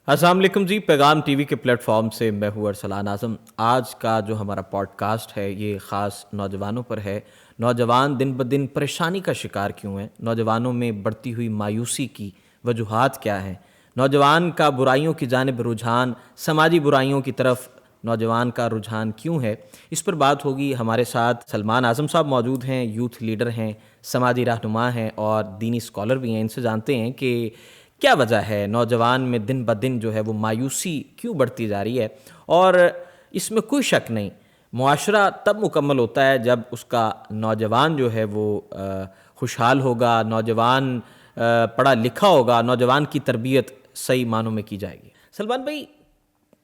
السلام علیکم جی، پیغام ٹی وی کے پلیٹ فارم سے میں ہوں ارسلان اعظم۔ آج کا جو ہمارا پوڈ کاسٹ ہے یہ خاص نوجوانوں پر ہے۔ نوجوان دن بدن پریشانی کا شکار کیوں ہیں؟ نوجوانوں میں بڑھتی ہوئی مایوسی کی وجوہات کیا ہیں؟ نوجوان کا برائیوں کی جانب رجحان، سماجی برائیوں کی طرف نوجوان کا رجحان کیوں ہے؟ اس پر بات ہوگی۔ ہمارے ساتھ سلمان اعظم صاحب موجود ہیں، یوتھ لیڈر ہیں، سماجی رہنما ہیں اور دینی اسکالر بھی ہیں۔ ان سے جانتے ہیں کہ کیا وجہ ہے نوجوان میں دن بدن جو ہے وہ مایوسی کیوں بڑھتی جا رہی ہے۔ اور اس میں کوئی شک نہیں، معاشرہ تب مکمل ہوتا ہے جب اس کا نوجوان جو ہے وہ خوشحال ہوگا، نوجوان پڑھا لکھا ہوگا، نوجوان کی تربیت صحیح معنوں میں کی جائے گی۔ سلمان بھائی،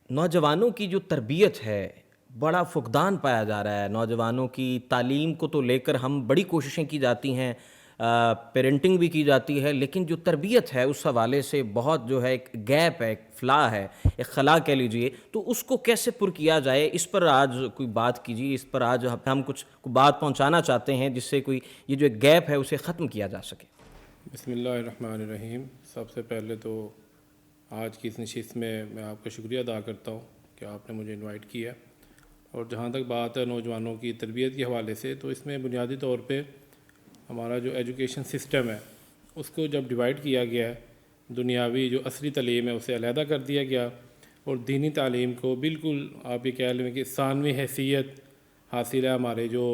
نوجوانوں کی جو تربیت ہے بڑا فقدان پایا جا رہا ہے۔ نوجوانوں کی تعلیم کو تو لے کر ہم بڑی کوششیں کی جاتی ہیں، پیرنٹنگ بھی کی جاتی ہے، لیکن جو تربیت ہے اس حوالے سے بہت جو ہے ایک گیپ ہے، ایک فلاں ہے، ایک خلا کہہ لیجئے۔ تو اس کو کیسے پر کیا جائے، اس پر آج کوئی بات کیجیے۔ اس پر آج ہم کچھ بات پہنچانا چاہتے ہیں جس سے کوئی یہ جو ایک گیپ ہے اسے ختم کیا جا سکے۔ بسم اللہ الرحمن الرحیم۔ سب سے پہلے تو آج کی اس نشست میں آپ کا شکریہ ادا کرتا ہوں کہ آپ نے مجھے انوائٹ کیا۔ اور جہاں تک بات ہے نوجوانوں کی تربیت کے حوالے سے، تو اس میں بنیادی طور پہ ہمارا جو ایجوکیشن سسٹم ہے اس کو جب ڈیوائڈ کیا گیا ہے، دنیاوی جو عصری تعلیم ہے اسے علیحدہ کر دیا گیا، اور دینی تعلیم کو بالکل آپ یہ کہہ لیں کہ ثانوی حیثیت حاصل ہے ہمارے جو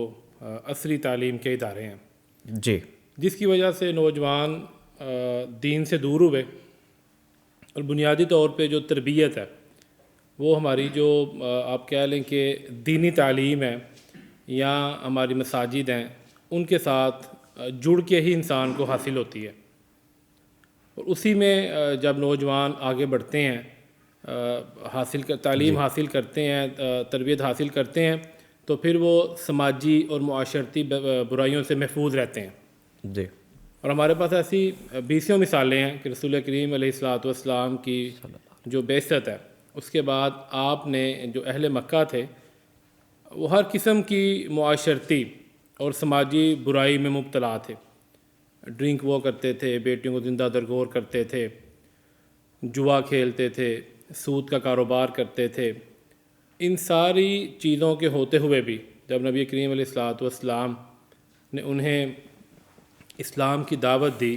عصری تعلیم کے ادارے ہیں، جی، جس کی وجہ سے نوجوان دین سے دور ہوئے۔ اور بنیادی طور پہ جو تربیت ہے وہ ہماری جو آپ کہہ لیں کہ دینی تعلیم ہے یا ہماری مساجد ہیں ان کے ساتھ جڑ کے ہی انسان کو حاصل ہوتی ہے۔ اور اسی میں جب نوجوان آگے بڑھتے ہیں، تعلیم حاصل کرتے ہیں، تربیت حاصل کرتے ہیں، تو پھر وہ سماجی اور معاشرتی برائیوں سے محفوظ رہتے ہیں۔ جی، اور ہمارے پاس ایسی بیسیوں مثالیں ہیں کہ رسول کریم علیہ الصلاۃ والسلام کی جو بعثت ہے اس کے بعد آپ نے جو اہل مکہ تھے وہ ہر قسم کی معاشرتی اور سماجی برائی میں مبتلا تھے۔ ڈرنک وہ کرتے تھے، بیٹیوں کو زندہ درگور کرتے تھے، جوا کھیلتے تھے، سود کا کاروبار کرتے تھے۔ ان ساری چیزوں کے ہوتے ہوئے بھی جب نبی کریم علیہ الصلاۃ والسلام نے انہیں اسلام کی دعوت دی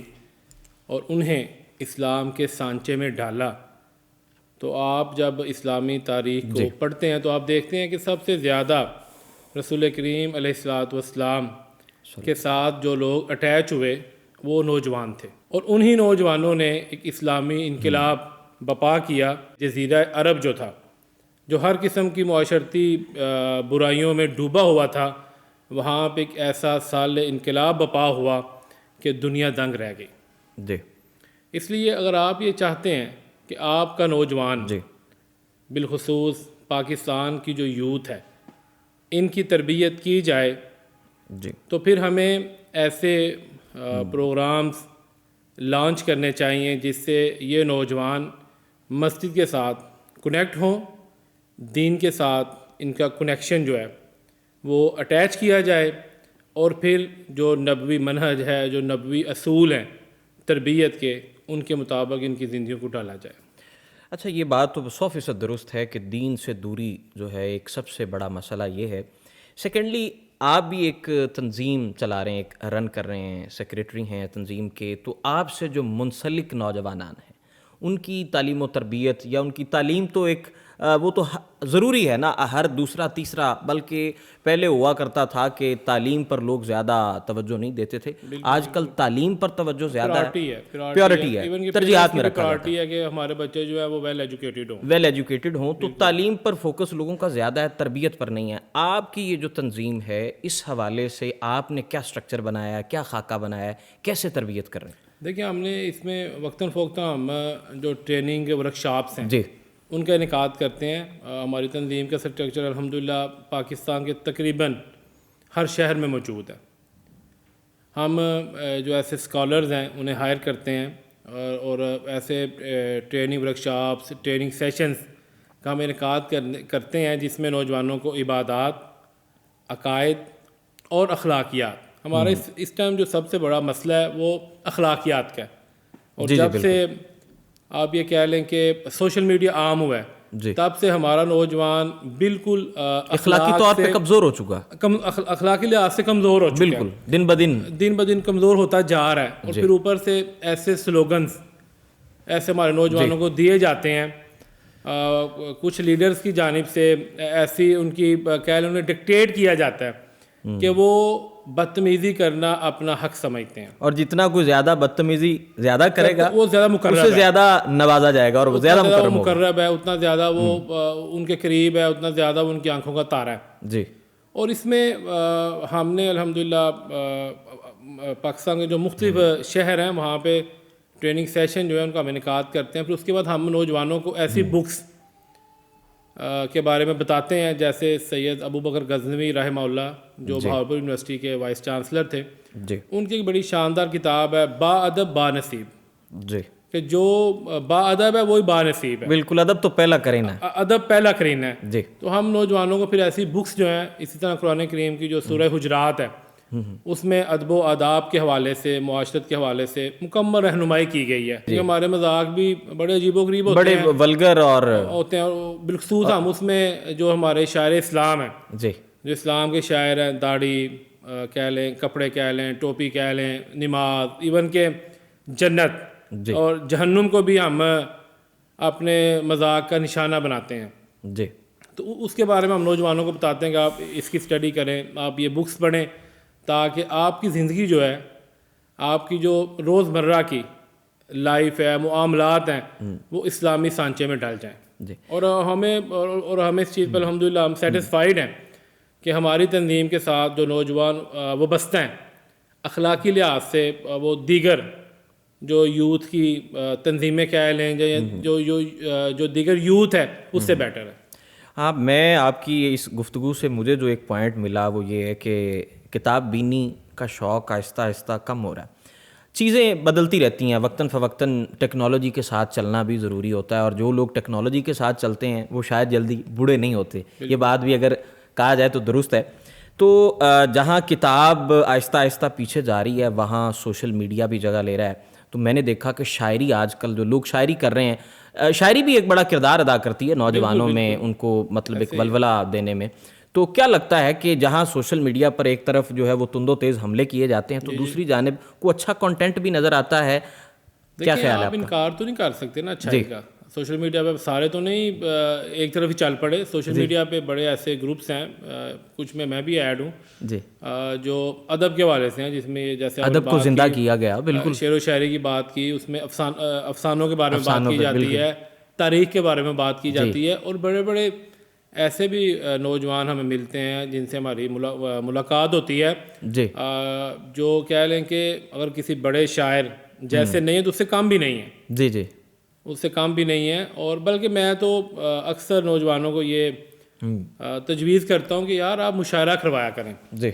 اور انہیں اسلام کے سانچے میں ڈالا، تو آپ جب اسلامی تاریخ کو پڑھتے ہیں تو آپ دیکھتے ہیں کہ سب سے زیادہ رسول کریم علیہ الصلاۃ والسلام کے ساتھ جو لوگ اٹیچ ہوئے وہ نوجوان تھے، اور انہی نوجوانوں نے ایک اسلامی انقلاب بپا کیا۔ جزیرہ عرب جو تھا، جو ہر قسم کی معاشرتی برائیوں میں ڈوبا ہوا تھا، وہاں پہ ایک ایسا سال انقلاب بپا ہوا کہ دنیا دنگ رہ گئی۔ جی، اس لیے اگر آپ یہ چاہتے ہیں کہ آپ کا نوجوان، جی، بالخصوص پاکستان کی جو یوتھ ہے، ان کی تربیت کی جائے، جی، تو پھر ہمیں ایسے پروگرامز لانچ کرنے چاہیے جس سے یہ نوجوان مسجد کے ساتھ کنیکٹ ہوں، دین کے ساتھ ان کا کنیکشن جو ہے وہ اٹیچ کیا جائے، اور پھر جو نبوی منہج ہے، جو نبوی اصول ہیں تربیت کے، ان کے مطابق ان کی زندگیوں کو ڈالا جائے۔ اچھا، یہ بات تو 100% درست ہے کہ دین سے دوری جو ہے ایک سب سے بڑا مسئلہ یہ ہے۔ سیکنڈلی، آپ بھی ایک تنظیم چلا رہے ہیں، ایک رن کر رہے ہیں، سیکریٹری ہیں تنظیم کے، تو آپ سے جو منسلک نوجوانان ہیں ان کی تعلیم و تربیت یا ان کی تعلیم تو ایک وہ تو ضروری ہے نا، ہر دوسرا تیسرا، بلکہ پہلے ہوا کرتا تھا کہ تعلیم پر لوگ زیادہ توجہ نہیں دیتے تھے، آج کل تعلیم پر توجہ زیادہ ہے، پیورٹی ہے، ترجیحات میں رکھا جاتا ہے، پرائورٹی ہے کہ ہمارے بچے جو ہے وہ ویل ایجوکیٹڈ ہوں، تو تعلیم پر فوکس لوگوں کا زیادہ ہے، تربیت پر نہیں ہے۔ آپ کی یہ جو تنظیم ہے اس حوالے سے آپ نے کیا سٹرکچر بنایا ہے، کیا خاکہ بنایا ہے، کیسے تربیت کر رہے ہیں؟ دیکھیں، ہم نے اس میں وقتاً فوقتاً ہم جو ٹریننگ ورک شاپس ہیں جی، ان کا انعقاد کرتے ہیں۔ ہماری تنظیم کا سٹرکچر الحمدللہ پاکستان کے تقریباً ہر شہر میں موجود ہے۔ ہم جو ایسے اسکالرز ہیں انہیں ہائر کرتے ہیں، اور ایسے training work shops, training sessions کا ہم انعقاد کرتے ہیں جس میں نوجوانوں کو عبادات، عقائد اور اخلاقیات، ہمارا اس ٹائم جو سب سے بڑا مسئلہ ہے وہ اخلاقیات کا ہے۔ اور جی، جب سے آپ یہ کہہ لیں کہ سوشل میڈیا عام ہوا ہے جی تب سے ہمارا نوجوان بالکل اخلاقی طور پہ کمزور ہو چکا، اخلاقی لحاظ سے کمزور ہو چکا ہے، بالکل دن بدن دن بدن کمزور ہوتا جا رہا ہے. اور پھر اوپر سے ایسے سلوگنز ایسے ہمارے نوجوانوں کو دیے جاتے ہیں کچھ لیڈرز کی جانب سے، ایسی ان کی کہہ لیں انہیں ڈکٹیٹ کیا جاتا ہے کہ وہ بدتمیزی کرنا اپنا حق سمجھتے ہیں، اور جتنا کوئی زیادہ بدتمیزی زیادہ کرے گا وہ زیادہ اس مقرب سے ہے، زیادہ نوازا جائے گا اور وہ زیادہ اتنا مکرم ہوگا. مقرب ہے، اتنا زیادہ وہ ان کے قریب ہے، اتنا زیادہ وہ ان کی آنکھوں کا تارا ہے. جی اور اس میں ہم نے الحمدللہ پاکستان کے جو مختلف شہر ہیں وہاں پہ ٹریننگ سیشن جو ہے ان کا ہم انعقاد کرتے ہیں. پھر اس کے بعد ہم نوجوانوں کو ایسی بکس کے بارے میں بتاتے ہیں، جیسے سید ابو بکر غزنوی رحمہ اللہ جو بہاولپور یونیورسٹی کے وائس چانسلر تھے، جی ان کی ایک بڑی شاندار کتاب ہے با ادب با نصیب، جی کہ جو با ادب ہے وہی با نصیب ہے، بالکل ادب تو پہلا کریں نا. ادب پہلا کرین ہے. جی تو ہم نوجوانوں کو پھر ایسی بکس جو ہیں، اسی طرح قرآن کریم کی جو سورہ حجرات ہے اس میں ادب و آداب کے حوالے سے، معاشرت کے حوالے سے مکمل رہنمائی کی گئی ہے. یہ ہمارے مذاق بھی بڑے عجیب و غریب بڑے ولگر اور ہوتے ہیں، اور بالخصوص ہم اس میں جو ہمارے شاعر اسلام ہیں، جی جو اسلام کے شاعر ہیں، داڑھی کہہ لیں، کپڑے کہہ لیں، ٹوپی کہہ لیں، نماز، ایون کہ جنت اور جہنم کو بھی ہم اپنے مذاق کا نشانہ بناتے ہیں. جی تو اس کے بارے میں ہم نوجوانوں کو بتاتے ہیں کہ آپ اس کی اسٹڈی کریں، آپ یہ بکس پڑھیں، تاکہ آپ کی زندگی جو ہے، آپ کی جو روزمرہ کی لائف ہے، معاملات ہیں، وہ اسلامی سانچے میں ڈال جائیں. جی اور ہمیں اس چیز پر الحمدللہ ہم سیٹسفائیڈ ہیں کہ ہماری تنظیم کے ساتھ جو نوجوان وابستہ ہیں، اخلاقی لحاظ سے وہ دیگر جو یوتھ کی تنظیمیں کہہ لیں، جو دیگر یوتھ ہے اس سے بیٹر ہے. ہاں، میں آپ کی اس گفتگو سے مجھے جو ایک پوائنٹ ملا وہ یہ ہے کہ کتاب بینی کا شوق آہستہ آہستہ کم ہو رہا ہے. چیزیں بدلتی رہتی ہیں، وقتاً فوقتاً ٹیکنالوجی کے ساتھ چلنا بھی ضروری ہوتا ہے، اور جو لوگ ٹیکنالوجی کے ساتھ چلتے ہیں وہ شاید جلدی بوڑھے نہیں ہوتے. یہ بات بھی اگر کہا جائے تو درست ہے. تو جہاں کتاب آہستہ آہستہ پیچھے جا رہی ہے وہاں سوشل میڈیا بھی جگہ لے رہا ہے. تو میں نے دیکھا کہ شاعری آج کل جو لوگ شاعری کر رہے ہیں، شاعری بھی ایک بڑا کردار ادا کرتی ہے نوجوانوں میں، ان کو مطلب ایک ولولہ دینے میں. تو کیا لگتا ہے کہ جہاں سوشل میڈیا پر ایک طرف جو ہے وہ تند و تیز حملے کیے جاتے ہیں تو دوسری جانب کو اچھا کنٹینٹ بھی نظر آتا ہے؟ کیا خیال ہے آپ انکار تو نہیں کر سکتے نا اچھائی کا. سوشل میڈیا پہ سارے تو نہیں ایک طرف ہی چل پڑے. سوشل میڈیا پہ بڑے ایسے گروپس ہیں، کچھ میں بھی ایڈ ہوں، جی جو ادب کے حوالے سے ہیں، جس میں جیسے ادب کو زندہ کیا گیا. بالکل شعر و شاعری کی بات کی، اس میں افسانوں کے بارے میں بات کی جاتی ہے، تاریخ کے بارے میں بات کی جاتی ہے. اور بڑے بڑے ایسے بھی نوجوان ہمیں ملتے ہیں جن سے ہماری ملاقات ہوتی ہے، جی جو کہہ لیں کہ اگر کسی بڑے شاعر جیسے نہیں ہے تو اس سے کم بھی نہیں ہے. جی جی اس سے کام بھی نہیں ہے. اور بلکہ میں تو اکثر نوجوانوں کو یہ تجویز کرتا ہوں کہ یار آپ مشاعرہ کروایا کریں. جی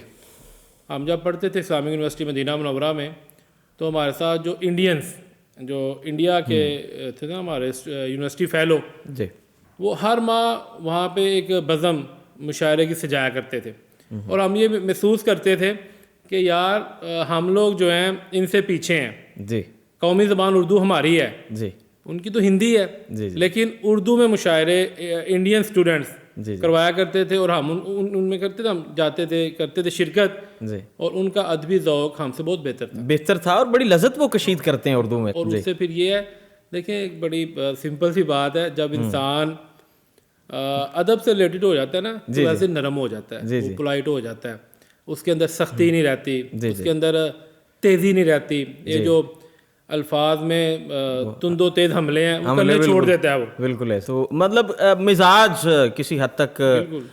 ہم جب پڑھتے تھے اسلامک یونیورسٹی مدینہ منورہ میں، تو ہمارے ساتھ جو انڈینس جو انڈیا کے تھے نا ہمارے یونیورسٹی فیلو، جی وہ ہر ماہ وہاں پہ ایک بزم مشاعرے کی سجایا کرتے تھے. اور ہم یہ محسوس کرتے تھے کہ یار ہم لوگ جو ہیں ان سے پیچھے ہیں. جی قومی زبان اردو ہماری ہے، جی ان کی تو ہندی ہے، لیکن اردو میں مشاعرے انڈین اسٹوڈنٹس کروایا کرتے تھے، اور ہم ان میں کرتے تھے، ہم جاتے تھے، کرتے تھے شرکت، اور ان کا ادبی ذوق ہم سے بہت بہتر تھا اور بڑی لذت وہ کشید کرتے ہیں اردو میں. اور اس سے پھر یہ ہے، دیکھیں ایک بڑی سمپل سی بات ہے، جب انسان ادب سے ریلیٹڈ ہو جاتا ہے نا تو ویسے نرم ہو جاتا ہے، وہ پولائٹ ہو جاتا ہے، اس کے اندر سختی نہیں رہتی، اس کے اندر تیزی نہیں رہتی. یہ جو الفاظ میں تند و تیز حملے ہیں وہ کرنے چھوڑ دیتا ہے وہ. بالکل ہے. تو مطلب مزاج کسی حد تک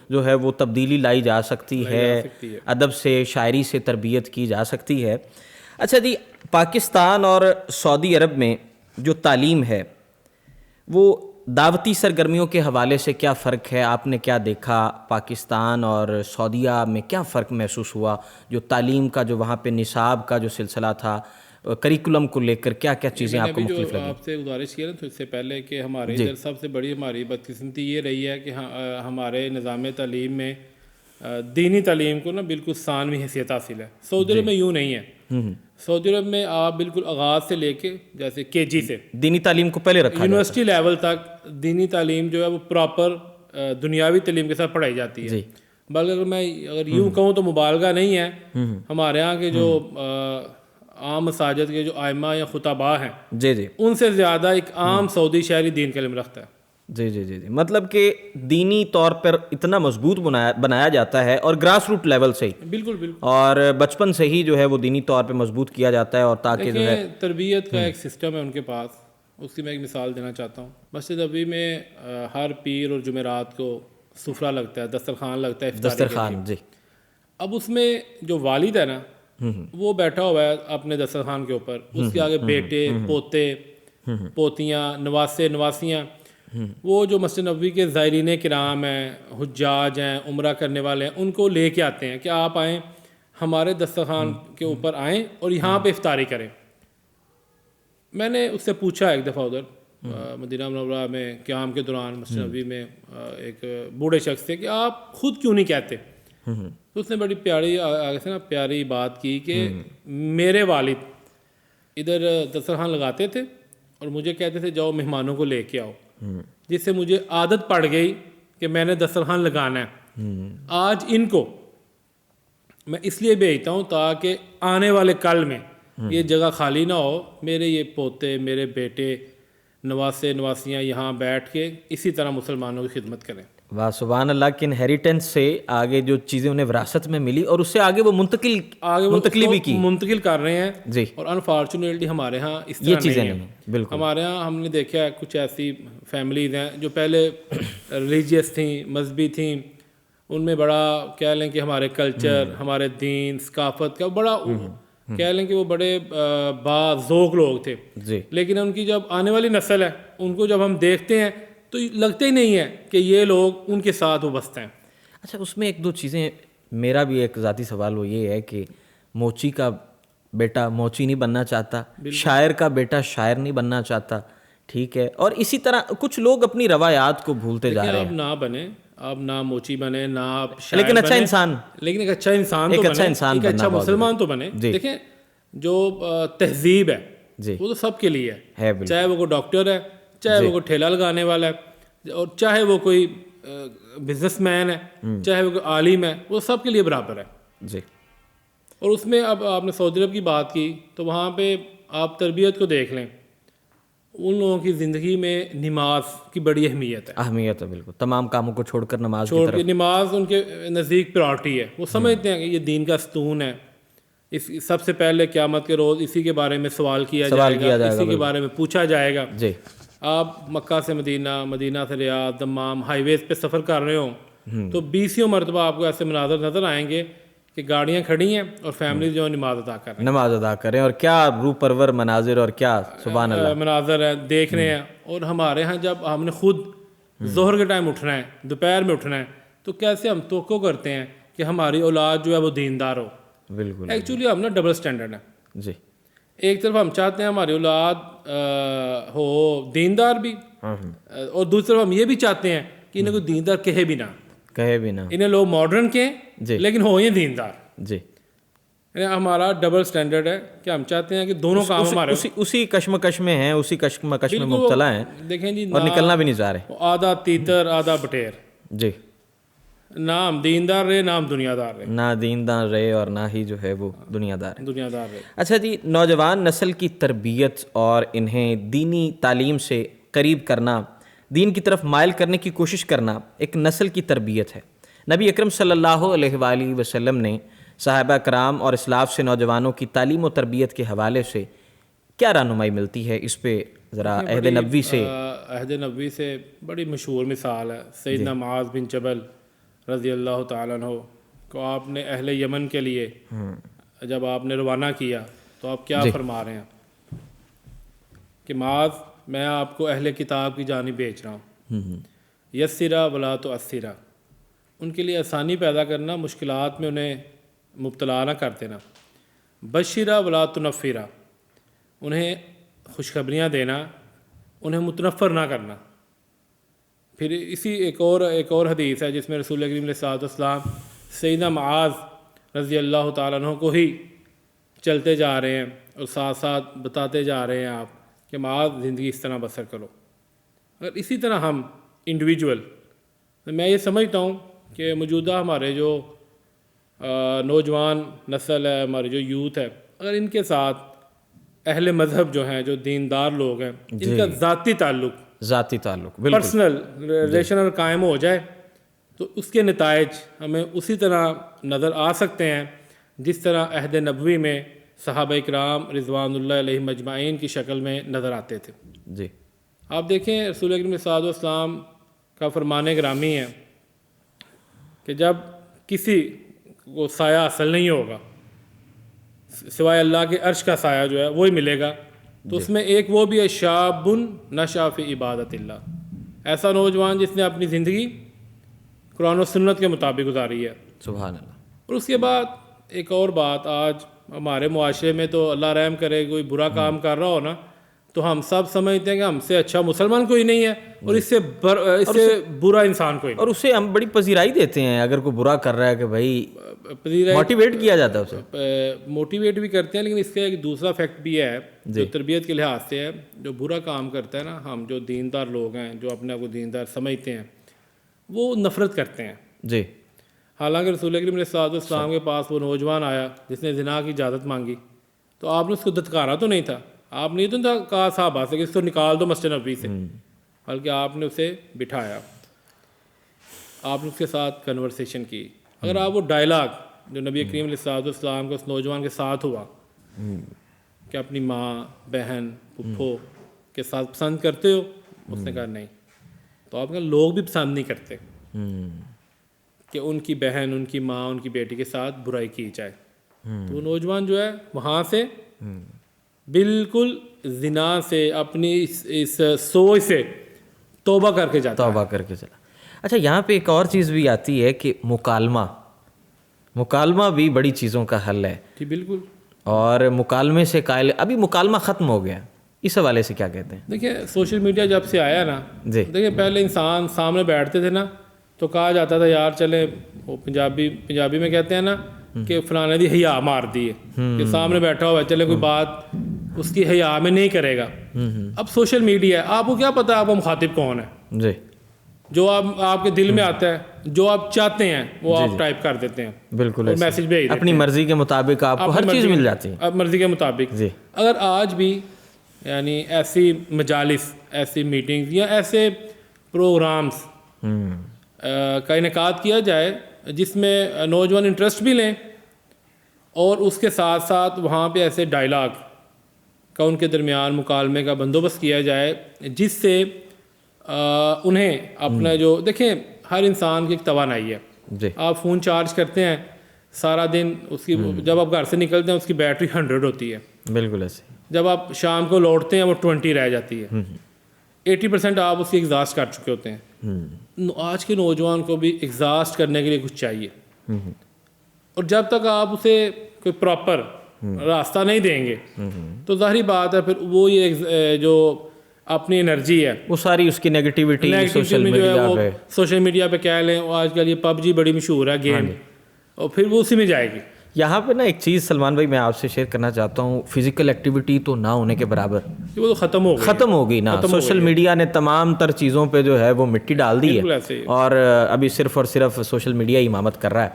جو ہے وہ تبدیلی لائی جا سکتی ہے، ادب سے شاعری سے تربیت کی جا سکتی ہے. اچھا جی، پاکستان اور سعودی عرب میں جو تعلیم ہے وہ دعوتی سرگرمیوں کے حوالے سے کیا فرق ہے؟ آپ نے کیا دیکھا؟ پاکستان اور سعودیہ میں کیا فرق محسوس ہوا؟ جو تعلیم کا جو وہاں پہ نصاب کا جو سلسلہ تھا، کریکولم کو لے کر کیا کیا چیزیں آپ کو مختلف لگیں؟ آپ سے گزارش کیا نا تو اس سے پہلے کہ ہمارے ادھر سب سے بڑی ہماری بدقسمتی یہ رہی ہے کہ ہمارے نظام تعلیم میں دینی تعلیم کو نا بالکل ثانوی حیثیت حاصل ہے. سعودی عرب میں یوں نہیں ہے. سعودی عرب میں آپ بالکل آغاز سے لے کے جیسے کے جی سے دینی تعلیم کو پہلے رکھا یونیورسٹی لیول تک دینی تعلیم جو ہے وہ پراپر دنیاوی تعلیم کے ساتھ پڑھائی جاتی ہے. بلکہ اگر یوں کہوں تو مبالغہ نہیں ہے. ہمارے یہاں کے جو عام مساجد کے جو ائمہ یا خطباء ہیں جی جی ان سے زیادہ ایک عام سعودی شہری دین کا علم رکھتا ہے. جی جی جی جی مطلب کہ دینی طور پر اتنا مضبوط بنایا جاتا ہے اور گراس روٹ لیول سے ہی بالکل بالکل اور بچپن سے ہی جو ہے وہ دینی طور پہ مضبوط کیا جاتا ہے اور تاکہ جو ہے دیکھیں تربیت کا ایک سسٹم ہے ان کے پاس. اس کی میں ایک مثال دینا چاہتا ہوں. مسجد نبوی میں ہر پیر اور جمعرات کو سفرہ لگتا ہے, دسترخوان لگتا ہے افطاری کے لیے. دسترخوان جی اب اس میں جو والد ہے نا وہ بیٹھا ہوا ہے اپنے دسترخوان کے اوپر, اس کے آگے بیٹے پوتے پوتیاں نواسے نواسیاں, وہ جو مسجد نبوی کے زائرین کرام ہیں, حجاج ہیں, عمرہ کرنے والے ہیں, ان کو لے کے آتے ہیں کہ آپ آئیں ہمارے دسترخوان کے اوپر آئیں اور یہاں پہ افطاری کریں. میں نے اس سے پوچھا ایک دفعہ ادھر مدینہ منورہ میں قیام کے دوران مسجد نبوی میں ایک بوڑھے شخص تھے کہ آپ خود کیوں نہیں کہتے. تو اس نے بڑی پیاری آگے سے نا پیاری بات کی کہ میرے والد ادھر دسترخوان لگاتے تھے اور مجھے کہتے تھے جاؤ مہمانوں کو لے کے آؤ, جس سے مجھے عادت پڑ گئی کہ میں نے دسترخوان لگانا ہے. آج ان کو میں اس لیے بھیجتا ہوں تاکہ آنے والے کل میں یہ جگہ خالی نہ ہو, میرے یہ پوتے میرے بیٹے نواسے نواسیاں یہاں بیٹھ کے اسی طرح مسلمانوں کی خدمت کریں. واہ سبحان اللہ کی انہیریٹنس سے آگے جو چیزیں انہیں وراثت میں ملی اور اس سے آگے وہ منتقلی بھی کی منتقل کر رہے ہیں جی. اور انفارچونیٹلی ہمارے ہاں اس یہ طرح چیزیں نہیں نہیں ہیں. ہیں بالکل. ہمارے ہاں ہم نے دیکھا ہے کچھ ایسی فیملیز ہیں جو پہلے ریلیجیس تھیں, مذہبی تھیں, ان میں بڑا کہہ لیں کہ ہمارے کلچر ہمارے دین ثقافت کا بڑا کہہ لیں کہ وہ بڑے باذوق لوگ تھے جی. لیکن ان کی جب آنے والی نسل ہے ان کو جب ہم دیکھتے ہیں تو لگتا ہی نہیں ہے کہ یہ لوگ ان کے ساتھ وابستہ ہیں. اچھا اس میں ایک دو چیزیں, میرا بھی ایک ذاتی سوال وہ یہ ہے کہ موچی کا بیٹا موچی نہیں بننا چاہتا, شاعر کا بیٹا شاعر نہیں بننا چاہتا, ٹھیک ہے, اور اسی طرح کچھ لوگ اپنی روایات کو بھولتے جا رہے آپ ہیں. نہ بنے, آپ نہ موچی بنے, نہ آپ شاعر لیکن اچھا بنے, انسان, لیکن ایک اچھا انسان تو ایک اچھا بنے, انسان ایک بننا اچھا بہت مسلمان تو بنے. جی. دیکھیں جو تہذیب ہے جی وہ تو سب کے لیے ہے ہے, چاہے وہ کوئی ڈاکٹر ہے, چاہے وہ کوئی ٹھیلا لگانے والا ہے, اور چاہے وہ کوئی بزنس مین ہے, چاہے وہ کوئی عالم ہے, وہ سب کے لیے برابر ہے. جی. اور اس میں اب آپ نے سعودی عرب کی بات کی تو وہاں پہ آپ تربیت کو دیکھ لیں, ان لوگوں کی زندگی میں نماز کی بڑی اہمیت ہے. اہمیت ہے بالکل, تمام کاموں کو چھوڑ کر نماز کی چھوڑ طرف. کے نماز ان کے نزدیک پرائورٹی ہے. وہ سمجھتے ہیں کہ یہ دین کا ستون ہے, اس سب سے پہلے قیامت کے روز اسی کے بارے میں سوال کیا جائے گا, اسی کے بارے میں پوچھا جائے گا. جی. آپ مکہ سے مدینہ, مدینہ سے ریاض, دمام ہائی ویز پہ سفر کر رہے ہوں تو 20 مرتبہ آپ کو ایسے مناظر نظر آئیں گے کہ گاڑیاں کھڑی ہیں اور فیملیز جو نماز ادا کر رہے ہیں, نماز ادا کریں, اور کیا روح پرور مناظر اور کیا سبحان اللہ مناظر ہیں دیکھ رہے ہیں. اور ہمارے ہاں جب ہم نے خود ظہر کے ٹائم اٹھنا ہے, دوپہر میں اٹھنا ہے, تو کیسے ہم توقع کرتے ہیں کہ ہماری اولاد جو ہے وہ دیندار ہو. بالکل. ایکچولی ہم نا ڈبل سٹینڈرڈ ہے. جی. ایک طرف ہم چاہتے ہیں ہماری اولاد ہو دیندار بھی, اور دوسری طرف ہم یہ بھی چاہتے ہیں کہ انہیں کوئی دیندار کہے بھی نہ, کہے بھی نہ, انہیں لوگ ماڈرن کہیں جی. لیکن ہو یہ دیندار. جی. ہمارا ڈبل سٹینڈرڈ ہے کہ ہم چاہتے ہیں کہ دونوں کام ہمارے اسی کشمکش میں ہیں, اسی کشمکش میں مبتلا ہیں, دیکھیں جی, اور نکلنا بھی نہیں چاہ رہے. آدھا تیتر آدھا بٹیر. جی. نہ ہم دیندار رہے نہ ہم دنیا دار رہے, نہ دیندار رہے اور نہ ہی جو ہے وہ دنیا دار ہے. دنیا دار رہے. اچھا جی, نوجوان نسل کی تربیت اور انہیں دینی تعلیم سے قریب کرنا, دین کی طرف مائل کرنے کی کوشش کرنا ایک نسل کی تربیت ہے. نبی اکرم صلی اللہ علیہ وآلہ وسلم نے صحابہ کرام اور اسلاف سے نوجوانوں کی تعلیم و تربیت کے حوالے سے کیا رہنمائی ملتی ہے, اس پہ ذرا عہد نبوی سے. عہد نبوی سے بڑی مشہور مثال ہے سیدنا معاذ بن جبل رضی اللہ تعالیٰ عنہ کو آپ نے اہل یمن کے لیے جب آپ نے روانہ کیا تو آپ کیا فرما رہے ہیں کہ معاذ میں آپ کو اہل کتاب کی جانب بھیج رہا ہوں, یسرا ولا تعسرا, ان کے لیے آسانی پیدا کرنا, مشکلات میں انہیں مبتلا نہ کر دینا. بشرا ولا تنفرا, انہیں خوشخبریاں دینا, انہیں متنفر نہ کرنا. پھر اسی ایک اور حدیث ہے جس میں رسول کریم علیہ الصلوۃ والسلام سیدنا معاذ رضی اللہ تعالیٰ عنہ کو ہی چلتے جا رہے ہیں اور ساتھ ساتھ بتاتے جا رہے ہیں آپ کہ معاذ زندگی اس طرح بسر کرو. اگر اسی طرح ہم انڈیویجول، میں یہ سمجھتا ہوں کہ موجودہ ہمارے جو نوجوان نسل ہے، ہمارے جو یوتھ ہے، اگر ان کے ساتھ اہل مذہب جو ہیں، جو دیندار لوگ ہیں، ان کا ذاتی تعلق پرسنل ریلیشن اگر قائم ہو جائے تو اس کے نتائج ہمیں اسی طرح نظر آ سکتے ہیں جس طرح عہد نبوی میں صحابہ اکرام رضوان اللہ علیہم اجمعین کی شکل میں نظر آتے تھے. جی آپ دیکھیں رسول اکرم صلی اللہ علیہ وسلم کا فرمان گرامی ہے کہ جب کسی کو سایہ اصل نہیں ہوگا سوائے اللہ کے عرش کا سایہ جو ہے وہی ملے گا، تو اس میں ایک وہ بھی ہے شاب نشأ فی عبادت اللہ، ایسا نوجوان جس نے اپنی زندگی قرآن و سنت کے مطابق گزاری ہے. سبحان اللہ. اور اس کے بعد ایک اور بات، آج ہمارے معاشرے میں تو اللہ رحم کرے کوئی برا کام کر رہا ہو نا تو ہم سب سمجھتے ہیں کہ ہم سے اچھا مسلمان کوئی نہیں ہے اور اس سے برا انسان کوئی نہیں، اور اسے ہم بڑی پذیرائی دیتے ہیں. اگر کوئی برا کر رہا ہے کہ بھائی موٹیویٹ کیا جاتا ہے اسے، موٹیویٹ بھی کرتے ہیں. لیکن اس کا ایک دوسرا فیکٹ بھی ہے جو تربیت کے لحاظ سے ہے، جو برا کام کرتا ہے نا، ہم جو دیندار لوگ ہیں، جو اپنے آپ کو دیندار سمجھتے ہیں، وہ نفرت کرتے ہیں. جی حالانکہ رسول اکرم علیہ الصلوۃ والسلام کے پاس وہ نوجوان آیا جس نے زنا کی اجازت مانگی تو آپ نے اس کو دتکارا تو نہیں تھا، آپ نے تو کہا صحابہ سے کہ اس کو نکال دو مسجد نبوی سے، بلکہ آپ نے اسے بٹھایا، آپ نے اس کے ساتھ کنورسیشن کی. اگر آپ وہ ڈائلاگ جو نبی کریم علیہ الصلوۃ والسلام کے اس نوجوان کے ساتھ ہوا کہ اپنی ماں، بہن، پھپھو کے ساتھ پسند کرتے ہو، اس نے کہا نہیں، تو آپ کا لوگ بھی پسند نہیں کرتے کہ ان کی بہن، ان کی ماں، ان کی بیٹی کے ساتھ برائی کی جائے. تو وہ نوجوان جو ہے وہاں سے بالکل زنا سے اپنی اس سوچ سے توبہ کر کے جاتا، توبہ کر کے چلا. اچھا یہاں پہ ایک اور چیز بھی آتی ہے کہ مکالمہ بھی بڑی چیزوں کا حل ہے. جی بالکل. اور مکالمے سے قائل، ابھی مکالمہ ختم ہو گیا، اس حوالے سے کیا کہتے ہیں؟ دیکھیں سوشل میڈیا جب سے آیا نا، دیکھیں پہلے انسان سامنے بیٹھتے تھے نا تو کہا جاتا تھا یار چلے، وہ پنجابی میں کہتے ہیں نا کہ فلانے دی حیا مار دی ہے، کہ سامنے بیٹھا ہوا ہے، چلے کوئی بات اس کی حیا میں نہیں کرے گا. اب سوشل میڈیا ہے، آپ کو کیا پتا آپ کا مخاطب کون ہے؟ جی جو آپ کے دل میں آتا ہے، جو آپ چاہتے ہیں وہ آپ ٹائپ کر دیتے ہیں، بالکل میسج بھیج دیتے ہیں اپنی مرضی کے مطابق، آپ کو ہر چیز مل جاتی ہے اب مرضی کے مطابق. جی اگر آج بھی یعنی ایسی مجالس، ایسی میٹنگز یا ایسے پروگرامز کا انعقاد کیا جائے جس میں نوجوان انٹرسٹ بھی لیں اور اس کے ساتھ ساتھ وہاں پہ ایسے ڈائلاگ کا ان کے درمیان مکالمے کا بندوبست کیا جائے جس سے انہیں اپنا جو، دیکھیں ہر انسان کی ایک توانائی ہے. جی آپ فون چارج کرتے ہیں سارا دن، اس کی جب آپ گھر سے نکلتے ہیں اس کی بیٹری 100 ہوتی ہے، بالکل ایسے. جب آپ شام کو لوٹتے ہیں وہ 20 رہ جاتی ہے، 80% آپ اس کی ایگزاسٹ کر چکے ہوتے ہیں. آج کے نوجوان کو بھی ایگزاسٹ کرنے کے لیے کچھ چاہیے، اور جب تک آپ اسے کوئی پراپر راستہ نہیں دیں گے تو ظاہری بات ہے پھر وہ یہ جو اپنی انرجی ہے وہ ساری اس کی نیگیٹیوٹی سوشل میڈیا پہ کہہ لیں. آج کل یہ PUBG بڑی مشہور ہے گیم، اور پھر وہ اسی میں جائے گی. یہاں پہ نا ایک چیز سلمان بھائی میں آپ سے شیئر کرنا چاہتا ہوں، فزیکل ایکٹیویٹی تو نہ ہونے کے برابر، وہ تو ختم ہو گئی نا. سوشل میڈیا نے تمام تر چیزوں پہ جو ہے وہ مٹی ڈال دی ہے، اور ابھی صرف اور صرف سوشل میڈیا ہی امامت کر رہا ہے.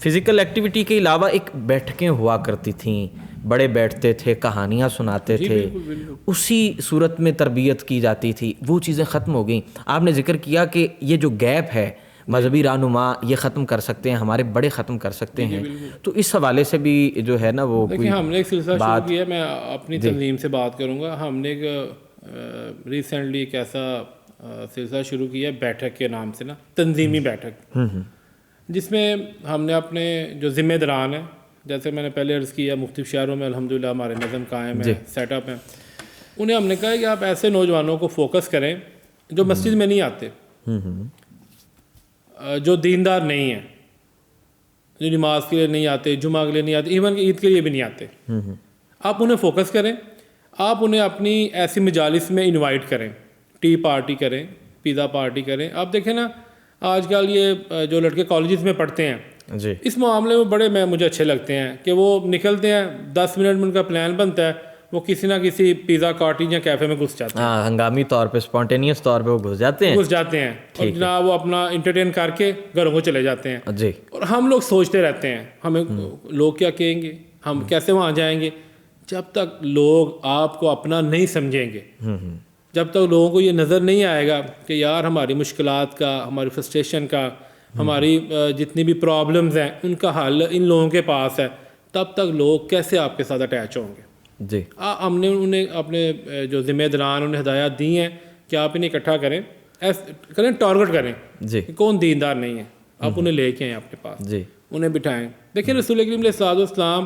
فزیکل ایکٹیویٹی کے علاوہ ایک بیٹھکیں ہوا کرتی تھیں، بڑے بیٹھتے تھے، کہانیاں سناتے تھے، اسی صورت میں تربیت کی جاتی تھی. وہ چیزیں ختم ہو گئیں. آپ نے ذکر کیا کہ یہ جو گیپ ہے مذہبی رہنما یہ ختم کر سکتے ہیں، ہمارے بڑے ختم کر سکتے ہیں. تو اس حوالے سے بھی جو ہے نا وہ ہم نے ایک سلسلہ شروع کیا ہے. میں اپنی تنظیم سے بات کروں گا. ہم نے ایک ریسنٹلی ایک ایسا سلسلہ شروع کیا ہے بیٹھک کے نام سے نا، تنظیمی بیٹھک، جس میں ہم نے اپنے جو ذمہ داران ہیں، جیسے میں نے پہلے عرض کیا مختلف شہروں میں الحمدللہ ہمارے نظم قائم ہے، سیٹ اپ ہیں، انہیں ہم نے کہا کہ آپ ایسے نوجوانوں کو فوکس کریں جو مسجد میں نہیں آتے، جو دیندار نہیں ہیں، جو نماز کے لیے نہیں آتے، جمعہ کے لیے نہیں آتے، ایون کہ عید کے لیے بھی نہیں آتے. آپ انہیں فوکس کریں، آپ انہیں اپنی ایسی مجالس میں انوائٹ کریں، ٹی پارٹی کریں، پیزا پارٹی کریں. آپ دیکھیں نا آج کل یہ جو لڑکے کالجز میں پڑھتے ہیں جی اس معاملے میں بڑے مجھے اچھے لگتے ہیں کہ وہ نکلتے ہیں 10 منٹ میں ان کا پلان بنتا ہے, وہ کسی نہ کسی پیزا کارٹی یا کیفے میں گھس جاتے ہیں, ہاں ہنگامی طور پہ اسپونٹینیس طور پہ وہ گھس جاتے ہیں. گھس جاتے ہیں اور جناب وہ اپنا انٹرٹین کر کے گھروں کو چلے جاتے ہیں. جی اور ہم لوگ سوچتے رہتے ہیں ہمیں لوگ کیا کہیں گے, ہم کیسے وہاں جائیں گے. جب تک لوگ آپ کو اپنا نہیں سمجھیں گے, جب تک لوگوں کو یہ نظر نہیں آئے گا کہ یار ہماری مشکلات کا, ہماری فرسٹریشن کا, ہماری جتنی بھی پرابلمز ہیں ان کا حل ان لوگوں کے پاس ہے, تب تک لوگ کیسے آپ کے ساتھ اٹیچ ہوں گے. جی ہم نے انہیں اپنے جو ذمہ داران انہیں ہدایات دی ہیں کہ آپ انہیں اکٹھا کریں, کریں ٹارگٹ کریں جی کہ کون دیندار نہیں ہے, آپ انہیں لے کے آئیں اپنے پاس, جی انہیں بٹھائیں. دیکھیں رسول کریم علیہ السلام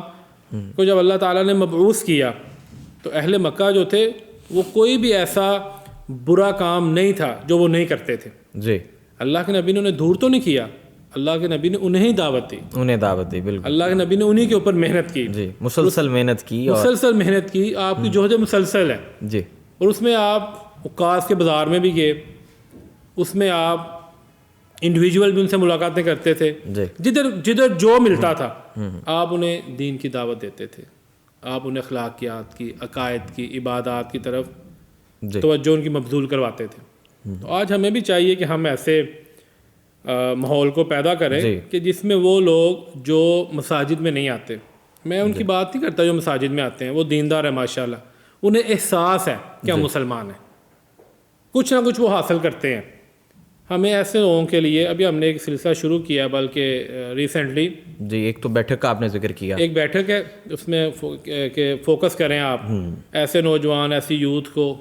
کو جب اللہ تعالیٰ نے مبعوث کیا تو اہل مکہ جو تھے وہ کوئی بھی ایسا برا کام نہیں تھا جو وہ نہیں کرتے تھے. جی اللہ کے نبی نے انہیں دور تو نہیں کیا, اللہ کے نبی نے انہیں دعوت دی, انہیں دعوت دی. بالکل اللہ کے نبی نے انہیں کے اوپر محنت کی, جی مسلسل محنت کی. اور مسلسل محنت کی, آپ کی جوہد مسلسل ہے. جی اور اس میں آپ عکاظ کے بازار میں بھی گئے, اس میں آپ انڈیویجول بھی ان سے ملاقاتیں کرتے تھے, جی جدھر جو ملتا تھا آپ انہیں دین کی دعوت دیتے تھے, آپ انہیں اخلاقیات کی, عقائد کی, عبادات کی طرف جی توجہ ان کی مبذول کرواتے تھے. تو آج ہمیں بھی چاہیے کہ ہم ایسے ماحول کو پیدا کریں کہ جس میں وہ لوگ جو مساجد میں نہیں آتے, میں ان کی بات نہیں کرتا جو مساجد میں آتے ہیں, وہ دیندار ہیں ماشاءاللہ, انہیں احساس ہے کہ ہم مسلمان ہیں, کچھ نہ کچھ وہ حاصل کرتے ہیں. ہمیں ایسے لوگوں کے لیے ابھی ہم نے ایک سلسلہ شروع کیا ہے, بلکہ ریسنٹلی جی ایک تو بیٹھک کا آپ نے ذکر کیا, ایک بیٹھک ہے, اس میں کہ فوکس کریں آپ ایسے نوجوان, ایسی یوتھ کو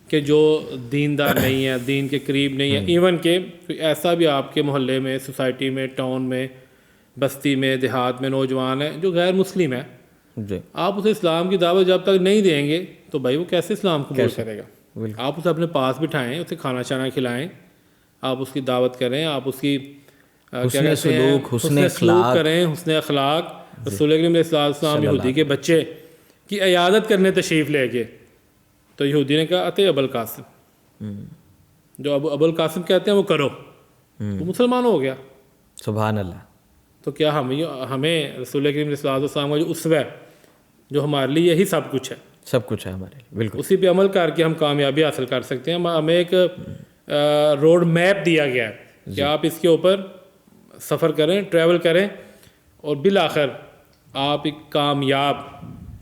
کہ جو دیندار نہیں ہے, دین کے قریب نہیں ہے, ایون کہ ایسا بھی آپ کے محلے میں, سوسائٹی میں, ٹاؤن میں, بستی میں, دیہات میں نوجوان ہے جو غیر مسلم ہے. جی آپ اسے اسلام کی دعوت جب تک نہیں دیں گے تو بھائی وہ کیسے اسلام قبول کرے گا. آپ اسے اپنے پاس بٹھائیں, اسے کھانا چانا کھلائیں, آپ اس کی دعوت کریں, آپ اس کی حسن سلوک, حسن سلوک کریں, حسن اخلاق. رسول کریم علیہ السلام یہودی کے بچے کی عیادت کرنے تشریف لے گئے تو یہودی نے کہا اتے ابو القاسم, جو ابو القاسم کہتے ہیں وہ کرو, وہ مسلمان ہو گیا. سبحان اللہ. تو کیا ہمیں رسول کریم علیہ السلام کا جو اسوہ ہے, جو ہمارے لیے یہی سب کچھ ہے, سب کچھ ہے ہمارے لیے, بالکل اسی پہ عمل کر کے ہم کامیابی حاصل کر سکتے ہیں. ہمیں ایک روڈ میپ دیا گیا ہے کہ آپ اس کے اوپر سفر کریں, ٹریول کریں, اور بالآخر آپ ایک کامیاب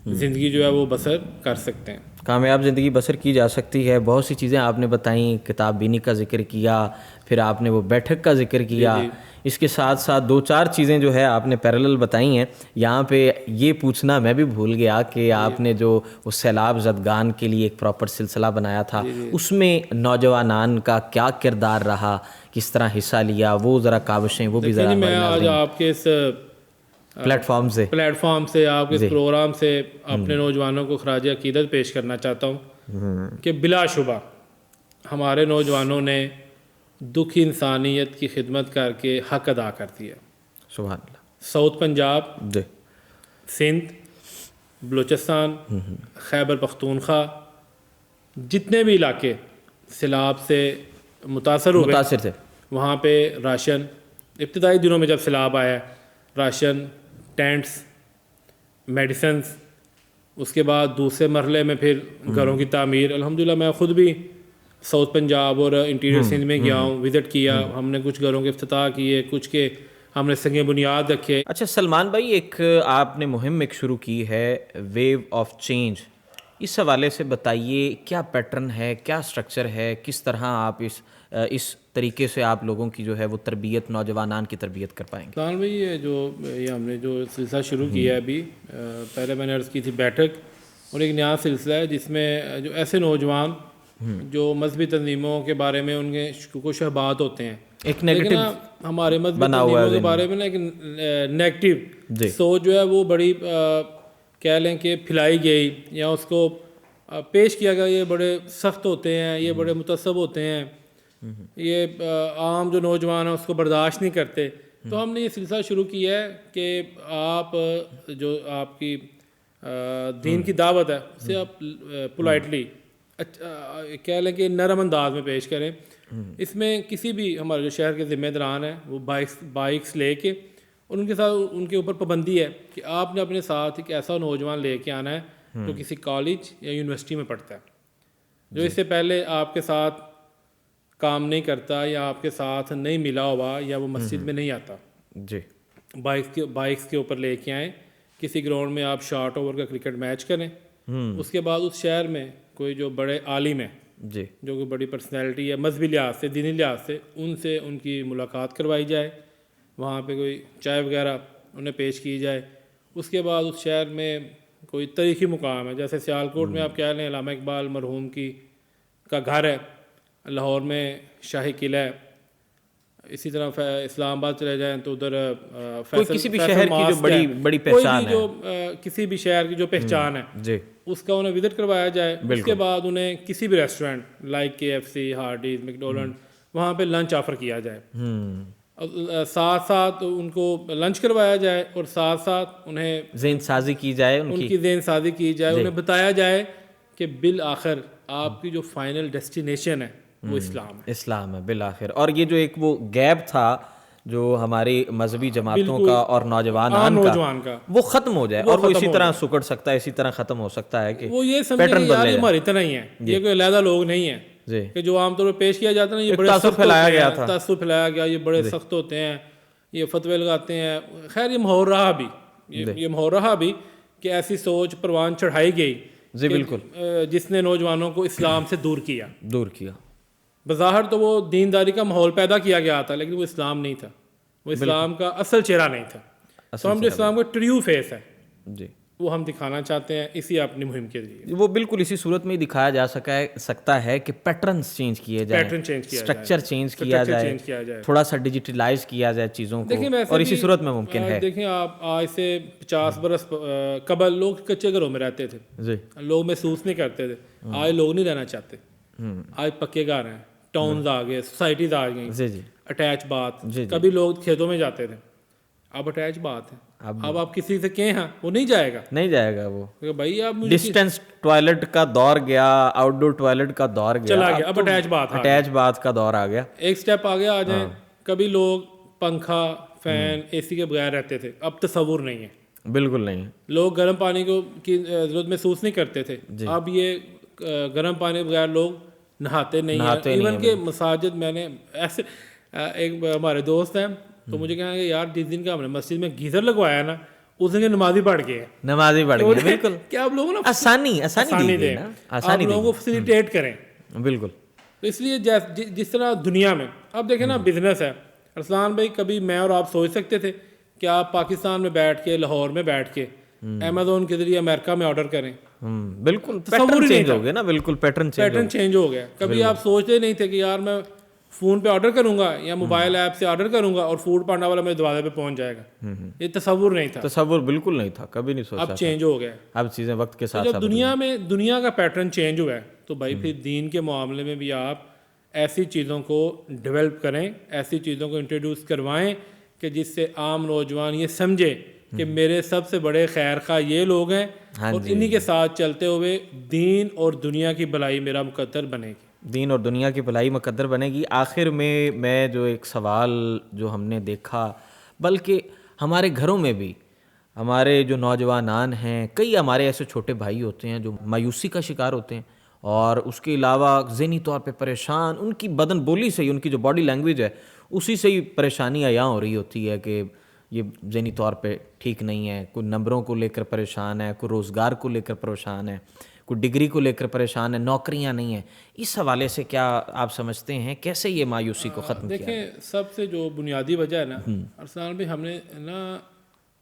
زندگی جو ہے وہ بسر کر سکتے ہیں. کامیاب زندگی بسر کی جا سکتی ہے. بہت سی چیزیں آپ نے بتائیں, کتاب بینی کا ذکر کیا, پھر آپ نے وہ بیٹھک کا ذکر کیا, اس کے ساتھ ساتھ دو چار چیزیں جو ہے آپ نے پیرالل بتائی ہیں. یہاں پہ یہ پوچھنا میں بھی بھول گیا کہ آپ نے جو اس سیلاب زدگان کے لیے ایک پراپر سلسلہ بنایا تھا, اس میں نوجوانان کا کیا کردار رہا, کس طرح حصہ لیا, وہ ذرا کاوشیں وہ بھی ذرا. میں آج آپ کے اس پلیٹ فارم سے, آپ کے اس پروگرام سے اپنے نوجوانوں کو خراج عقیدت پیش کرنا چاہتا ہوں کہ بلا شبہ ہمارے نوجوانوں نے دکھی انسانیت کی خدمت کر کے حق ادا کر دیا. سبحان اللہ. ساؤتھ پنجاب, جی سندھ, بلوچستان, خیبر پختونخوا, جتنے بھی علاقے سیلاب سے متاثر تھے, وہاں پہ راشن, ابتدائی دنوں میں جب سیلاب آیا, راشن, ٹینٹس, میڈیسنز, اس کے بعد دوسرے مرحلے میں پھر گھروں کی تعمیر. الحمدللہ میں خود بھی ساؤتھ پنجاب اور انٹیریئر سندھ میں گیا ہوں, وزٹ کیا, ہم نے کچھ گھروں کے افتتاح کیے, کچھ کے ہم نے سنگ بنیاد رکھے. اچھا سلمان بھائی, ایک آپ نے مہم ایک شروع کی ہے ویو آف چینج, اس حوالے سے بتائیے کیا پیٹرن ہے, کیا سٹرکچر ہے, کس طرح آپ اس طریقے سے آپ لوگوں کی جو ہے وہ تربیت, نوجوانان کی تربیت کر پائیں گے. سلمان بھائی یہ ہم نے جو سلسلہ شروع کیا ہے ابھی, پہلے میں نے عرض کی تھی بیٹھک, اور ایک نیا سلسلہ ہے جس میں جو ایسے نوجوان جو مذہبی تنظیموں کے بارے میں ان کے شکوک و شبہات ہوتے ہیں, ایک نیگیٹو ہمارے مذہبی تنظیموں کے بارے میں نا ایک نیگیٹو سوچ جو ہے وہ بڑی کہہ لیں کہ پھیلائی گئی, یا اس کو پیش کیا گیا یہ بڑے سخت ہوتے ہیں, یہ بڑے متعصب ہوتے ہیں, یہ عام جو نوجوان ہیں اس کو برداشت نہیں کرتے. تو ہم نے یہ سلسلہ شروع کیا ہے کہ آپ جو آپ کی دین کی دعوت ہے اسے آپ پولائٹلی کہہ لیں کہ نرم انداز میں پیش کریں. اس میں کسی بھی ہمارے جو شہر کے ذمہ داران ہیں وہ بائکس لے کے اور ان کے ساتھ ان کے اوپر پابندی ہے کہ آپ نے اپنے ساتھ ایک ایسا نوجوان لے کے آنا ہے جو کسی کالج یا یونیورسٹی میں پڑھتا ہے، جو اس سے پہلے آپ کے ساتھ کام نہیں کرتا یا آپ کے ساتھ نہیں ملا ہوا یا وہ مسجد میں نہیں آتا. جی. بائکس کے اوپر لے کے آئیں، کسی گراؤنڈ میں آپ شارٹ اوور کا کرکٹ میچ کریں. اس کے بعد اس شہر میں کوئی جو بڑے عالم ہیں جی. جو کہ بڑی پرسنالٹی ہے مذہبی لحاظ سے، دینی لحاظ سے، ان سے ان کی ملاقات کروائی جائے، وہاں پہ کوئی چائے وغیرہ انہیں پیش کی جائے. اس کے بعد اس شہر میں کوئی تاریخی مقام ہے، جیسے سیالکوٹ میں آپ کہہ لیں علامہ اقبال مرحوم کا گھر ہے، لاہور میں شاہی قلعہ ہے، اسی طرح اسلام آباد چلے جائیں تو ادھر کسی بھی شہر کی جو بڑی پہچان ہے، جو کسی بھی شہر کی جو پہچان ہے جی، اس کا انہیں وزٹ کروایا جائے. اس کے بعد انہیں کسی بھی ریسٹورینٹ لائک KFC، ہارڈیز، میکڈونلڈ وہاں پہ لنچ آفر کیا جائے، ساتھ ساتھ ان کو لنچ کروایا جائے اور ساتھ ساتھ انہیں ذہن سازی کی جائے، ان کی ذہن سازی کی جائے، انہیں بتایا جائے کہ بالآخر آپ کی جو فائنل ڈیسٹینیشن ہے وہ اسلام ہے بالآخر. اور یہ جو ایک وہ گیپ تھا جو ہماری مذہبی جماعتوں کا اور نوجوان کا وہ ختم ہو جائے، اور وہ اسی طرح سکڑ سکتا ہے، اسی طرح ختم ہو سکتا ہے کہ وہ یہ سمجھے کہ یار یہ ہماری طرح ہی ہے، یہ کوئی علیحدہ لوگ نہیں ہیں کہ جو عام طور پہ پیش کیا جاتا ہے نا، یہ بڑے سخت پھیلایا گیا، یہ بڑے سخت ہوتے ہیں، یہ فتوے لگاتے ہیں. خیر یہ ماحول رہا بھی کہ ایسی سوچ پروان چڑھائی گئی بالکل جس نے نوجوانوں کو اسلام سے دور کیا. بظاہر تو وہ دینداری کا ماحول پیدا کیا گیا تھا، لیکن وہ اسلام نہیں تھا، وہ اسلام کا اصل چہرہ نہیں تھا. تو ہم جو اسلام کا ٹریو فیس ہے جی وہ ہم دکھانا چاہتے ہیں اسی اپنی مہم کے ذریعے. وہ بالکل اسی صورت میں ہی دکھایا جا سکتا ہے کہ پیٹرنز چینج کیے جائیں، اسٹرکچر چینج کیا جائے، تھوڑا سا ڈیجیٹلائز کیا جائے چیزوں کو، اور اسی صورت میں ممکن ہے. دیکھیں آپ آج سے 50 برس قبل لوگ کچے گھروں میں رہتے تھے، لوگ محسوس نہیں کرتے تھے. آج لوگ نہیں رہنا چاہتے، آج پکے گھر ہیں، ٹاؤنز آ گئے، سوسائٹیز آ گئیں، اٹیچ بات. کبھی لوگ کھیتوں میں جاتے تھے، اب اٹیچ بات ہے. اب آپ کسی سے کہیں ہاں وہ نہیں جائے گا وہ بھائی آپ ڈسٹینس ٹوائلٹ کا دور گیا، آؤٹ ڈور ٹوائلٹ کا دور چلا گیا، اب اٹیچ بات کا دور آ گیا. ایک سٹیپ آگے آ جائیں. کبھی لوگ پنکھا، فین، AC کے بغیر رہتے تھے، اب تصور نہیں ہے، بالکل نہیں ہے. لوگ گرم پانی کی ضرورت محسوس نہیں کرتے تھے، اب یہ گرم پانی بغیر لوگ نہاتے نہیں ہیں. ایون کہ مساجد، میں نے ایسے ایک ہمارے دوست ہیں تو مجھے کہیں گے یار جس دن کا ہم نے مسجد میں گیزر لگوایا نا اس دن کے نمازی بڑھ گئے، بالکل. کیا آپ لوگوں نے آسانی دیں، آپ لوگوں کو فیسیلیٹیٹ کریں. بالکل. تو اس لیے جس طرح دنیا میں اب دیکھیں نا بزنس ہے. ارسلان بھائی کبھی میں اور آپ سوچ سکتے تھے کہ آپ پاکستان میں بیٹھ کے، لاہور میں بیٹھ کے امیزون کے ذریعے امریکہ میں آرڈر کریں؟ بالکل پیٹرن چینج ہو گیا نا، بالکل پیٹرن چینج ہو گیا. کبھی آپ سوچتے نہیں تھے کہ یار میں فون پہ آرڈر کروں گا یا موبائل ایپ سے آرڈر کروں گا اور فوڈ پانڈا والا میرے دروازے پہ پہنچ جائے گا. یہ تصور نہیں تھا، تصور بالکل نہیں تھا، کبھی نہیں سوچا. اب چینج ہو گیا، اب چیزیں وقت کے ساتھ. جب دنیا کا پیٹرن چینج ہوا ہے تو بھائی پھر دین کے معاملے میں بھی آپ ایسی چیزوں کو ڈیولپ کریں، ایسی چیزوں کو انٹروڈیوس کروائیں کہ جس سے عام نوجوان یہ سمجھے کہ میرے سب سے بڑے خیر خواہ یہ لوگ ہیں اور انہی کے ساتھ چلتے ہوئے دین اور دنیا کی بھلائی میرا مقدر بنے گی. دین اور دنیا کی بھلائی مقدر بنے گی. آخر میں جو ایک سوال جو ہم نے دیکھا، بلکہ ہمارے گھروں میں بھی ہمارے جو نوجوانان ہیں، کئی ہمارے ایسے چھوٹے بھائی ہوتے ہیں جو مایوسی کا شکار ہوتے ہیں، اور اس کے علاوہ ذہنی طور پہ پریشان، ان کی بدن بولی سے ہی، ان کی جو باڈی لینگویج ہے اسی سے ہی پریشانی عیاں ہو رہی ہوتی ہے کہ یہ ذہنی طور پہ ٹھیک نہیں ہے. کوئی نمبروں کو لے کر پریشان ہے، کوئی روزگار کو لے کر پریشان ہے، کوئی ڈگری کو لے کر پریشان ہے، نوکریاں نہیں ہیں. اس حوالے سے کیا آپ سمجھتے ہیں کیسے یہ مایوسی کو ختم کیا؟ دیکھیں سب سے جو بنیادی وجہ ہے نا ارسلان بھائی، ہم نے نا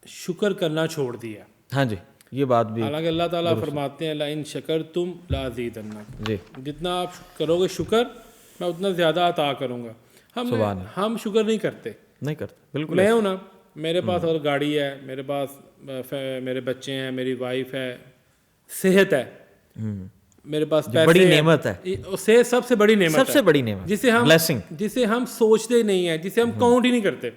شکر کرنا چھوڑ دیا. ہاں جی، یہ بات بھی. حالانکہ اللہ تعالیٰ فرماتے ہیں لئن شکرتم لازیدنکم، جی، جتنا آپ کرو گے شکر میں اتنا زیادہ عطا کروں گا. ہم شکر نہیں کرتے. بالکل. میں ہوں نا، میرے پاس اگر گاڑی ہے، میرے پاس میرے بچے ہیں، میری وائف ہے، صحت ہے، میرے پاس پیسے، بڑی نعمت ہے. صحت سب سے بڑی نعمت، سب سے بڑی نعمت، جسے ہم سوچتے نہیں ہیں، جسے ہم کاؤنٹ ہی نہیں کرتے.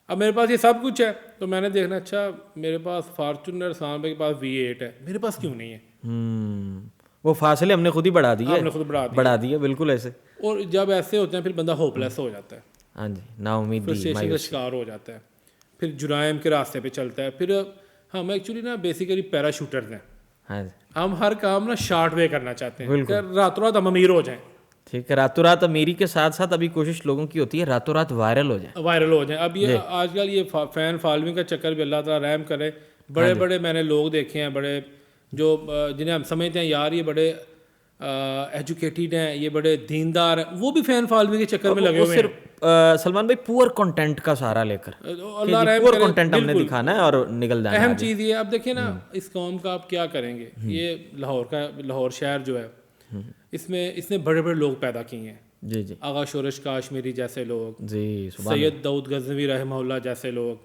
اب میرے پاس یہ سب کچھ ہے تو میں نے دیکھنا اچھا میرے پاس فارچونر، ارسلان بھائی کے پاس V8 ہے، میرے پاس کیوں نہیں ہے؟ وہ فاصلے ہم نے خود ہی بڑھا دیے. بالکل ایسے. اور جب ایسے ہوتے ہیں پھر بندہ ہوپ لیس ہو جاتا ہے. ہاں جی، نا امید، فرسٹریشن کا شکار ہو جاتا ہے. پھر جرائم کے راستے پہ چلتا ہے. پھر ہم ایکچولی نا بیسیکلی پیراشوٹرز ہیں. ہاں جی ہم ہر کام نا شارٹ وے کرنا چاہتے ہیں کہ راتوں رات ہم امیر ہو جائیں. ٹھیک ہے, راتوں رات امیری کے ساتھ ساتھ ابھی کوشش لوگوں کی ہوتی ہے راتوں رات وائرل ہو جائے. وائرل ہو جائیں. اب یہ آج کل یہ فین فالوئنگ کا چکر بھی اللہ تعالیٰ رحم کرے. بڑے بڑے میں نے لوگ دیکھے ہیں, بڑے جو جنہیں ہم سمجھتے ہیں یار یہ بڑے ایجوکیٹڈ ہیں, یہ بڑے دیندار ہیں, وہ بھی فین فالوئنگ کے چکر میں لگے ہوئے ہیں. سلمان بھائی پور کنٹینٹ کا سہارا لے کر, اللہ رحم پور کرے. کنٹینٹ ہم نے دکھانا ہے اور نکل جانا ہے. اہم چیز یہ اب دیکھیں نا, اس قوم کا آپ کیا کریں گے. یہ لاہور شہر جو ہے اس نے بڑے بڑے لوگ پیدا کیے ہیں. جی جی, آغا شورش کاشمیری جیسے لوگ, جی سید داؤد غزنوی رحمہ اللہ جیسے لوگ,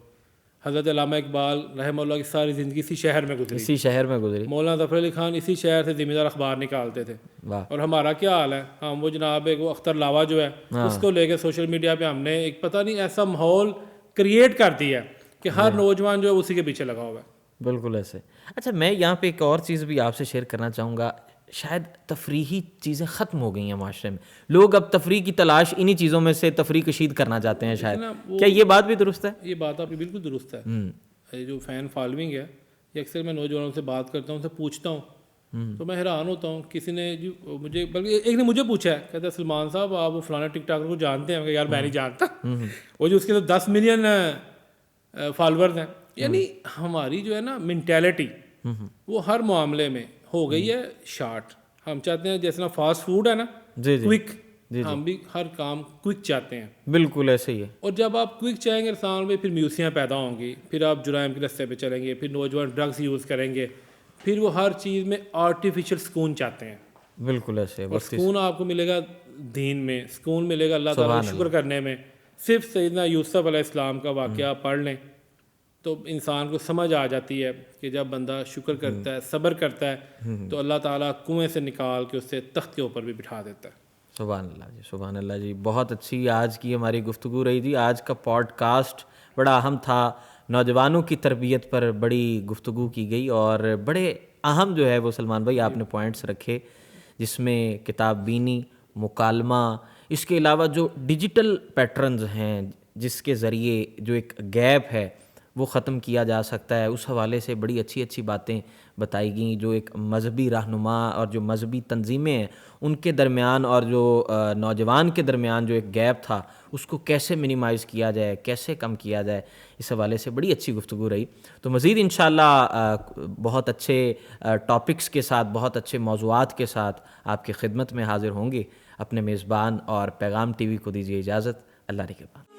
حضرت علامہ اقبال رحمہ اللہ کی ساری زندگی اسی شہر میں گزری. اسی شہر میں گزری. مولانا ظفر علی خان اسی شہر سے ذمہ دار اخبار نکالتے تھے. اور ہمارا کیا حال ہے, ہم وہ جناب ایک اختر لاوا جو ہے اس کو لے کے سوشل میڈیا پہ ہم نے ایک پتہ نہیں ایسا ماحول کریٹ کر دیا ہے کہ ہر نوجوان جو ہے اسی کے پیچھے لگا ہوا ہے. بالکل ایسے. اچھا میں یہاں پہ ایک اور چیز بھی آپ سے شیئر کرنا چاہوں گا. شاید تفریحی چیزیں ختم ہو گئی ہیں معاشرے میں, لوگ اب تفریح کی تلاش انہی چیزوں میں سے تفریح کشید کرنا چاہتے ہیں شاید. کیا یہ بات بھی درست ہے؟ یہ بات آپ کی بالکل درست ہے. یہ جو فین فالوئنگ ہے یہ اکثر میں نوجوانوں سے بات کرتا ہوں, ان سے پوچھتا ہوں تو میں حیران ہوتا ہوں. کسی نے مجھے بلکہ ایک نے مجھے پوچھا ہے, کہتا ہے سلمان صاحب آپ وہ فلانا ٹک ٹاکر کو جانتے ہیں؟ کہ یار میں نہیں جانتا. وہ جو اس کے تو 10 ملین فالوورز ہیں. یعنی ہماری جو ہے نا مینٹیلٹی وہ ہر معاملے میں ہو گئی ہے شارٹ. ہم چاہتے ہیں جیسے نا فاسٹ فوڈ ہے نا, کوئک, ہم بھی ہر کام کوئک چاہتے ہیں. بالکل ایسے ہی ہے. اور جب آپ کوئک چاہیں گے انسان میں, پھر میوسیاں پیدا ہوں گی, پھر آپ جرائم کے رستے پہ چلیں گے, پھر نوجوان ڈرگس یوز کریں گے, پھر وہ ہر چیز میں آرٹیفیشل سکون چاہتے ہیں. بالکل ایسے. اور سکون آپ کو ملے گا دین میں, سکون ملے گا اللہ تعالیٰ کا شکر کرنے میں. صرف سیدنا یوسف علیہ السلام کا واقعہ پڑھ لیں تو انسان کو سمجھ آ جاتی ہے کہ جب بندہ شکر کرتا ہے, صبر کرتا ہے, تو اللہ تعالیٰ کنویں سے نکال کے اسے تخت کے اوپر بھی بٹھا دیتا ہے. سبحان اللہ جی, سبحان اللہ جی. بہت اچھی آج کی ہماری گفتگو رہی جی. آج کا پوڈ کاسٹ بڑا اہم تھا, نوجوانوں کی تربیت پر بڑی گفتگو کی گئی, اور بڑے اہم جو ہے وہ سلمان بھائی آپ نے پوائنٹس رکھے, جس میں کتاب بینی, مکالمہ, اس کے علاوہ جو ڈیجیٹل پیٹرنز ہیں جس کے ذریعے جو ایک گیپ ہے وہ ختم کیا جا سکتا ہے, اس حوالے سے بڑی اچھی اچھی باتیں بتائی گئیں. جو ایک مذہبی رہنما اور جو مذہبی تنظیمیں ہیں ان کے درمیان اور جو نوجوان کے درمیان جو ایک گیپ تھا اس کو کیسے منیمائز کیا جائے, کیسے کم کیا جائے, اس حوالے سے بڑی اچھی گفتگو رہی. تو مزید انشاءاللہ بہت اچھے ٹاپکس کے ساتھ, بہت اچھے موضوعات کے ساتھ آپ کی خدمت میں حاضر ہوں گے. اپنے میزبان اور پیغام ٹی وی کو دیجیے اجازت. اللہ نگہبان.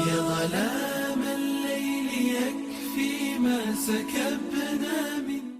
يا ظلام الليل يكفي ما سكب